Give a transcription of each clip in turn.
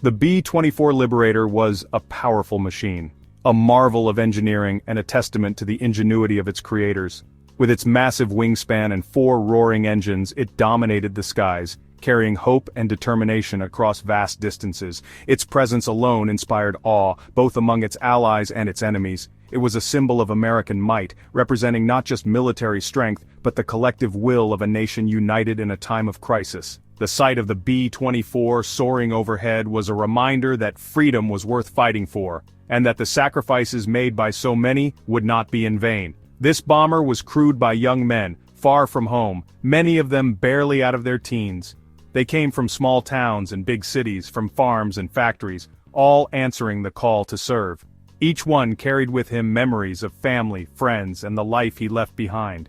The B-24 Liberator was a powerful machine, a marvel of engineering and a testament to the ingenuity of its creators. With its massive wingspan and 4 roaring engines, it dominated the skies, carrying hope and determination across vast distances. Its presence alone inspired awe, both among its allies and its enemies. It was a symbol of American might, representing not just military strength, but the collective will of a nation united in a time of crisis. The sight of the B-24 soaring overhead was a reminder that freedom was worth fighting for, and that the sacrifices made by so many would not be in vain. This bomber was crewed by young men, far from home, many of them barely out of their teens. They came from small towns and big cities, from farms and factories, all answering the call to serve. Each one carried with him memories of family, friends, and the life he left behind.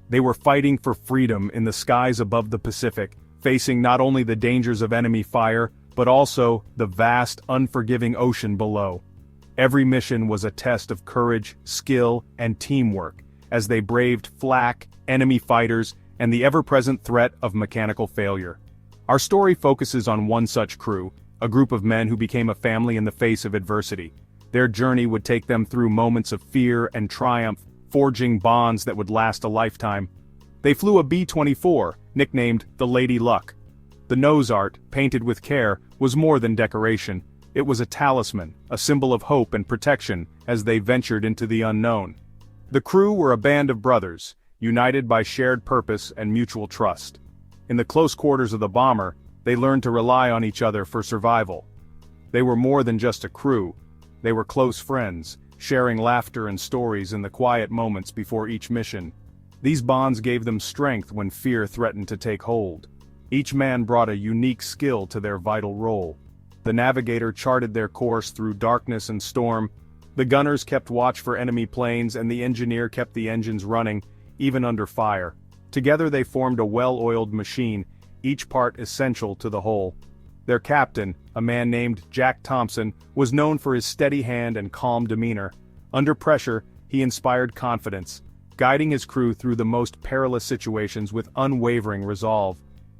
They were fighting for freedom in the skies above the Pacific, facing not only the dangers of enemy fire, but also the vast, unforgiving ocean below. Every mission was a test of courage, skill, and teamwork, as they braved flak, enemy fighters, and the ever-present threat of mechanical failure. Our story focuses on one such crew, a group of men who became a family in the face of adversity. Their journey would take them through moments of fear and triumph, forging bonds that would last a lifetime. They flew a B-24, nicknamed the Lady Luck. The nose art, painted with care, was more than decoration. It was a talisman, a symbol of hope and protection as they ventured into the unknown. The crew were a band of brothers, united by shared purpose and mutual trust. In the close quarters of the bomber, they learned to rely on each other for survival. They were more than just a crew. They were close friends, sharing laughter and stories in the quiet moments before each mission. These bonds gave them strength when fear threatened to take hold. Each man brought a unique skill to their vital role. The navigator charted their course through darkness and storm. The gunners kept watch for enemy planes, and the engineer kept the engines running, even under fire. Together they formed a well-oiled machine, each part essential to the whole. Their captain, a man named Jack Thompson, was known for his steady hand and calm demeanor. Under pressure, he inspired confidence, guiding his crew through the most perilous situations with unwavering resolve.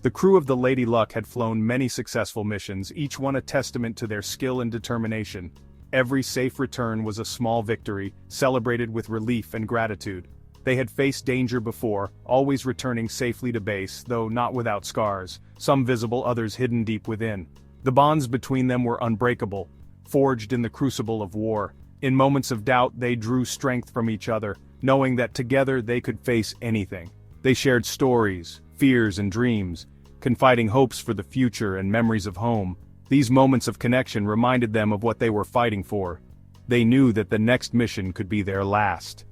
The crew of the Lady Luck had flown many successful missions, each one a testament to their skill and determination. Every safe return was a small victory, celebrated with relief and gratitude. They had faced danger before, always returning safely to base, though not without scars, some visible, others hidden deep within. The bonds between them were unbreakable, forged in the crucible of war. In moments of doubt, they drew strength from each other, knowing that together they could face anything. They shared stories, fears and dreams, confiding hopes for the future and memories of home. These moments of connection reminded them of what they were fighting for. They knew that the next mission could be their last.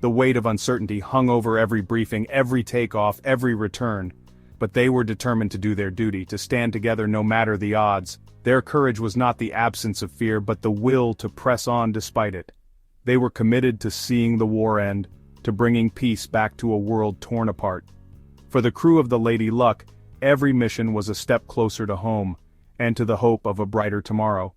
The weight of uncertainty hung over every briefing, every takeoff, every return. But they were determined to do their duty, to stand together no matter the odds. Their courage was not the absence of fear, but the will to press on despite it. They were committed to seeing the war end, to bringing peace back to a world torn apart. For the crew of the Lady Luck, every mission was a step closer to home, and to the hope of a brighter tomorrow.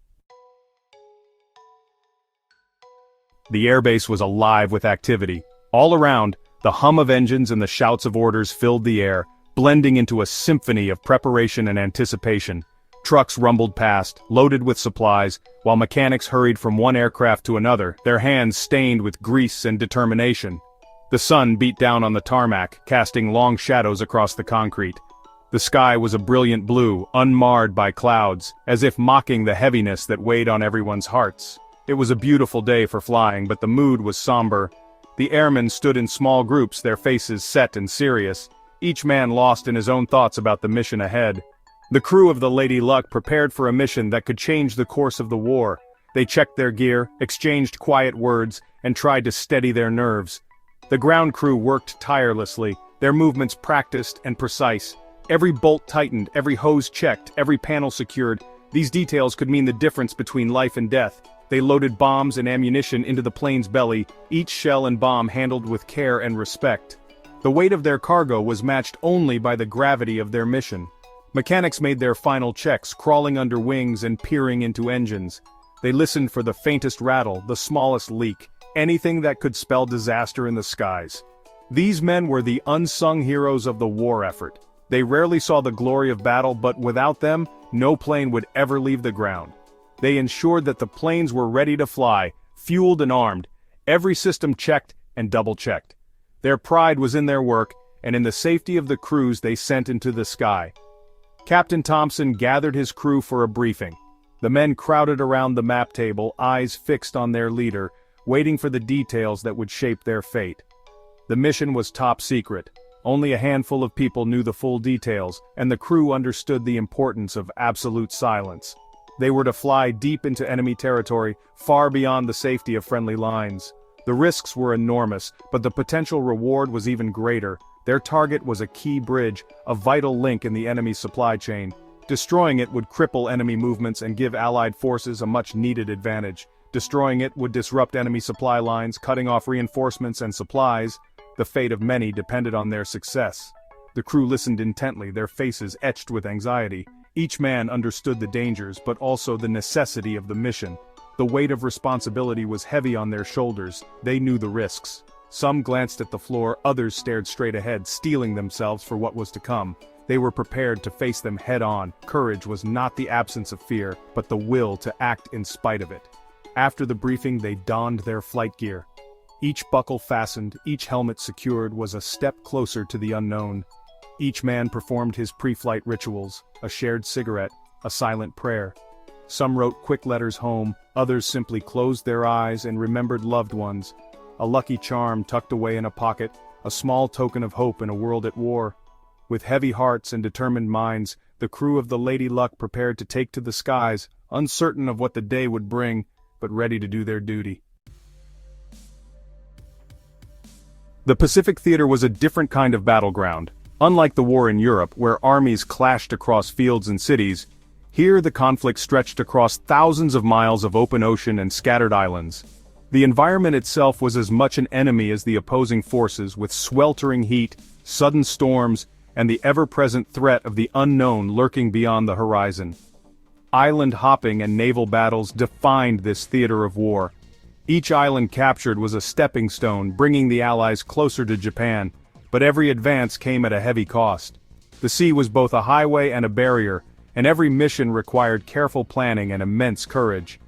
The airbase was alive with activity. All around, the hum of engines and the shouts of orders filled the air, blending into a symphony of preparation and anticipation. Trucks rumbled past, loaded with supplies, while mechanics hurried from one aircraft to another, their hands stained with grease and determination. The sun beat down on the tarmac, casting long shadows across the concrete. The sky was a brilliant blue, unmarred by clouds, as if mocking the heaviness that weighed on everyone's hearts. It was a beautiful day for flying, but the mood was somber. The airmen stood in small groups, their faces set and serious, each man lost in his own thoughts about the mission ahead. The crew of the Lady Luck prepared for a mission that could change the course of the war. They checked their gear, exchanged quiet words, and tried to steady their nerves. The ground crew worked tirelessly, their movements practiced and precise. Every bolt tightened, every hose checked, every panel secured. These details could mean the difference between life and death. They loaded bombs and ammunition into the plane's belly, each shell and bomb handled with care and respect. The weight of their cargo was matched only by the gravity of their mission. Mechanics made their final checks, crawling under wings and peering into engines. They listened for the faintest rattle, the smallest leak, anything that could spell disaster in the skies. These men were the unsung heroes of the war effort. They rarely saw the glory of battle, but without them, no plane would ever leave the ground. They ensured that the planes were ready to fly, fueled and armed, every system checked and double-checked. Their pride was in their work, and in the safety of the crews they sent into the sky. Captain Thompson gathered his crew for a briefing. The men crowded around the map table, eyes fixed on their leader, waiting for the details that would shape their fate. The mission was top secret. Only a handful of people knew the full details, and the crew understood the importance of absolute silence. They were to fly deep into enemy territory, far beyond the safety of friendly lines. The risks were enormous, but the potential reward was even greater. Their target was a key bridge, a vital link in the enemy's supply chain. Destroying it would cripple enemy movements and give Allied forces a much-needed advantage. Destroying it would disrupt enemy supply lines, cutting off reinforcements and supplies. The fate of many depended on their success. The crew listened intently, their faces etched with anxiety. Each man understood the dangers, but also the necessity of the mission. The weight of responsibility was heavy on their shoulders. They knew the risks. Some glanced at the floor, others stared straight ahead, steeling themselves for what was to come. They were prepared to face them head-on. Courage was not the absence of fear, but the will to act in spite of it. After the briefing, they donned their flight gear. Each buckle fastened, each helmet secured was a step closer to the unknown. Each man performed his pre-flight rituals, a shared cigarette, a silent prayer. Some wrote quick letters home, others simply closed their eyes and remembered loved ones. A lucky charm tucked away in a pocket, a small token of hope in a world at war. With heavy hearts and determined minds, the crew of the Lady Luck prepared to take to the skies, uncertain of what the day would bring, but ready to do their duty. The Pacific Theater was a different kind of battleground. Unlike the war in Europe, where armies clashed across fields and cities, here the conflict stretched across thousands of miles of open ocean and scattered islands. The environment itself was as much an enemy as the opposing forces, with sweltering heat, sudden storms, and the ever-present threat of the unknown lurking beyond the horizon. Island hopping and naval battles defined this theater of war. Each island captured was a stepping stone, bringing the Allies closer to Japan, but every advance came at a heavy cost. The sea was both a highway and a barrier, and every mission required careful planning and immense courage.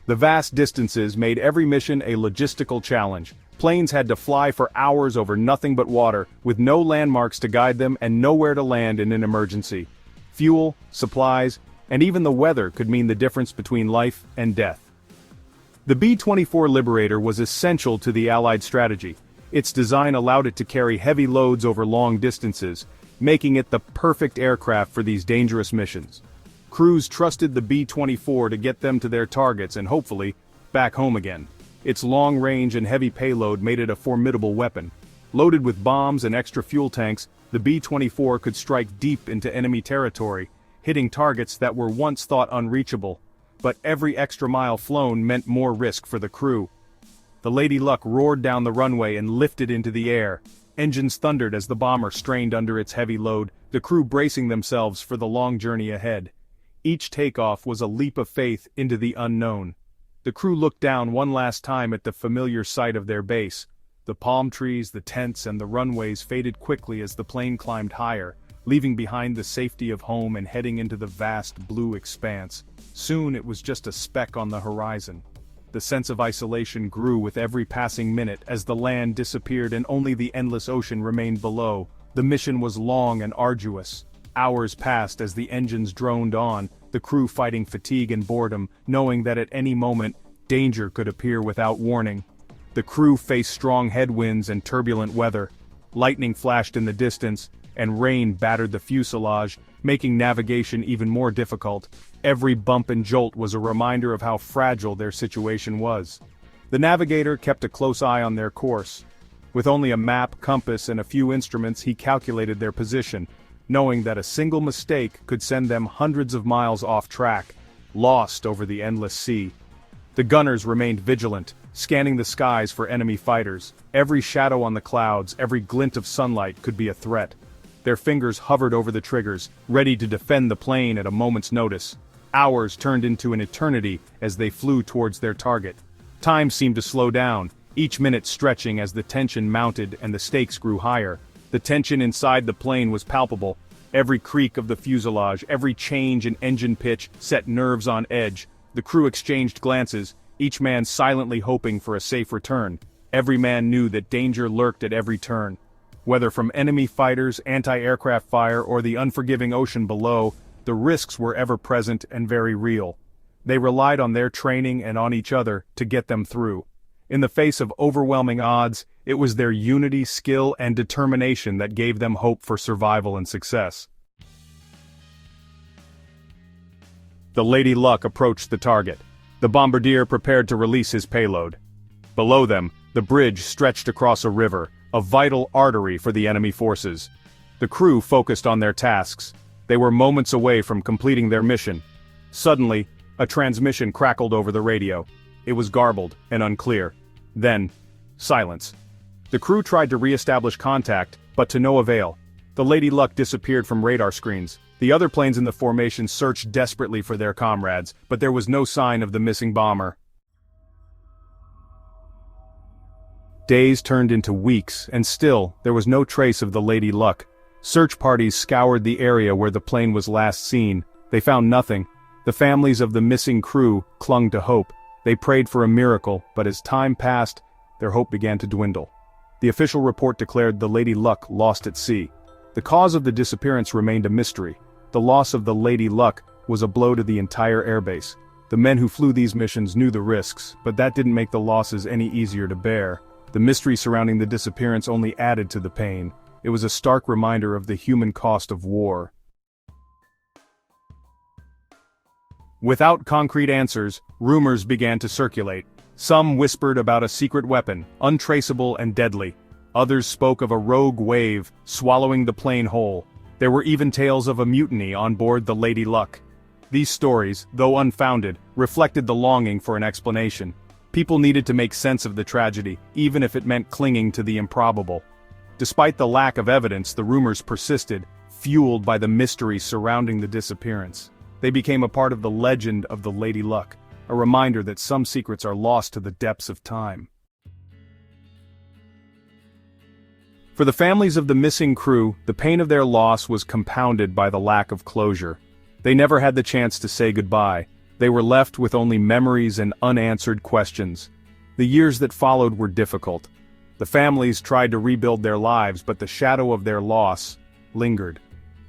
The vast distances made every mission a logistical challenge. Planes had to fly for hours over nothing but water, with no landmarks to guide them and nowhere to land in an emergency. Fuel, supplies, and even the weather could mean the difference between life and death. The B-24 Liberator was essential to the Allied strategy. Its design allowed it to carry heavy loads over long distances, making it the perfect aircraft for these dangerous missions. Crews trusted the B-24 to get them to their targets and hopefully, back home again. Its long range and heavy payload made it a formidable weapon. Loaded with bombs and extra fuel tanks, the B-24 could strike deep into enemy territory, hitting targets that were once thought unreachable. But every extra mile flown meant more risk for the crew. The Lady Luck roared down the runway and lifted into the air. Engines thundered as the bomber strained under its heavy load, the crew bracing themselves for the long journey ahead. Each takeoff was a leap of faith into the unknown. The crew looked down one last time at the familiar sight of their base. The palm trees, the tents, and the runways faded quickly as the plane climbed higher, leaving behind the safety of home and heading into the vast blue expanse. Soon it was just a speck on the horizon. The sense of isolation grew with every passing minute as the land disappeared and only the endless ocean remained below. The mission was long and arduous. Hours passed as the engines droned on, the crew fighting fatigue and boredom, knowing that at any moment, danger could appear without warning. The crew faced strong headwinds and turbulent weather. Lightning flashed in the distance, and rain battered the fuselage, making navigation even more difficult. Every bump and jolt was a reminder of how fragile their situation was. The navigator kept a close eye on their course. With only a map, compass, and a few instruments, he calculated their position, knowing that a single mistake could send them hundreds of miles off track, lost over the endless sea. The gunners remained vigilant, scanning the skies for enemy fighters. Every shadow on the clouds, every glint of sunlight could be a threat. Their fingers hovered over the triggers, ready to defend the plane at a moment's notice. Hours turned into an eternity as they flew towards their target. Time seemed to slow down, each minute stretching as the tension mounted and the stakes grew higher. The tension inside the plane was palpable. Every creak of the fuselage, every change in engine pitch set nerves on edge. The crew exchanged glances, each man silently hoping for a safe return. Every man knew that danger lurked at every turn. Whether from enemy fighters, anti-aircraft fire, or the unforgiving ocean below, the risks were ever present and very real. They relied on their training and on each other to get them through. In the face of overwhelming odds, it was their unity, skill, and determination that gave them hope for survival and success. The Lady Luck approached the target. The bombardier prepared to release his payload. Below them, the bridge stretched across a river, a vital artery for the enemy forces. The crew focused on their tasks. They were moments away from completing their mission. Suddenly, a transmission crackled over the radio. It was garbled and unclear. Then, silence. The crew tried to re-establish contact, but to no avail. The Lady Luck disappeared from radar screens. The other planes in the formation searched desperately for their comrades, but there was no sign of the missing bomber. Days turned into weeks, and still, there was no trace of the Lady Luck. Search parties scoured the area where the plane was last seen. They found nothing. The families of the missing crew clung to hope. They prayed for a miracle, but as time passed, their hope began to dwindle. The official report declared the Lady Luck lost at sea. The cause of the disappearance remained a mystery. The loss of the Lady Luck was a blow to the entire airbase. The men who flew these missions knew the risks, but that didn't make the losses any easier to bear. The mystery surrounding the disappearance only added to the pain. It was a stark reminder of the human cost of war. Without concrete answers, rumors began to circulate. Some whispered about a secret weapon, untraceable and deadly. Others spoke of a rogue wave swallowing the plane whole. There were even tales of a mutiny on board the Lady Luck. These stories, though unfounded, reflected the longing for an explanation. People needed to make sense of the tragedy, even if it meant clinging to the improbable. Despite the lack of evidence, the rumors persisted, fueled by the mystery surrounding the disappearance. They became a part of the legend of the Lady Luck, a reminder that some secrets are lost to the depths of time. For the families of the missing crew, the pain of their loss was compounded by the lack of closure. They never had the chance to say goodbye. They were left with only memories and unanswered questions. The years that followed were difficult. The families tried to rebuild their lives, but the shadow of their loss lingered.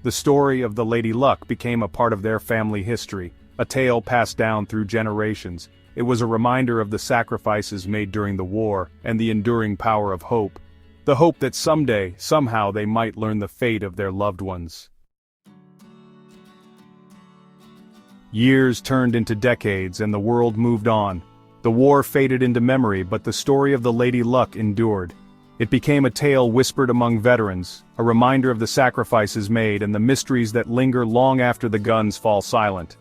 The story of the Lady Luck became a part of their family history, a tale passed down through generations. It was a reminder of the sacrifices made during the war and the enduring power of hope. The hope that someday, somehow they might learn the fate of their loved ones. Years turned into decades and the world moved on. The war faded into memory, but the story of the Lady Luck endured. It became a tale whispered among veterans, a reminder of the sacrifices made and the mysteries that linger long after the guns fall silent.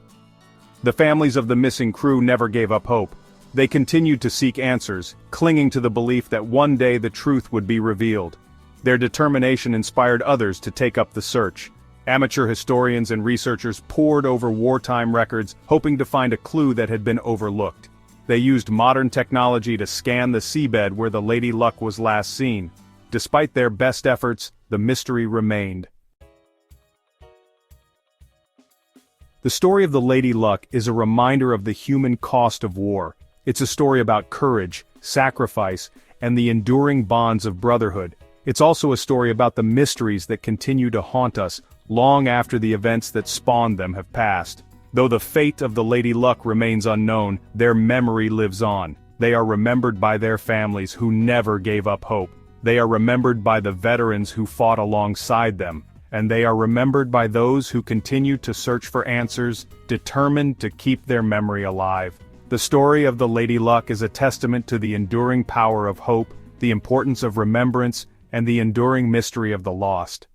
The families of the missing crew never gave up hope. They continued to seek answers, clinging to the belief that one day the truth would be revealed. Their determination inspired others to take up the search. Amateur historians and researchers pored over wartime records, hoping to find a clue that had been overlooked. They used modern technology to scan the seabed where the Lady Luck was last seen. Despite their best efforts, the mystery remained. The story of the Lady Luck is a reminder of the human cost of war. It's a story about courage, sacrifice, and the enduring bonds of brotherhood. It's also a story about the mysteries that continue to haunt us long after the events that spawned them have passed. Though the fate of the Lady Luck remains unknown, their memory lives on. They are remembered by their families who never gave up hope. They are remembered by the veterans who fought alongside them. And they are remembered by those who continue to search for answers, determined to keep their memory alive. The story of the Lady Luck is a testament to the enduring power of hope, the importance of remembrance, and the enduring mystery of the lost.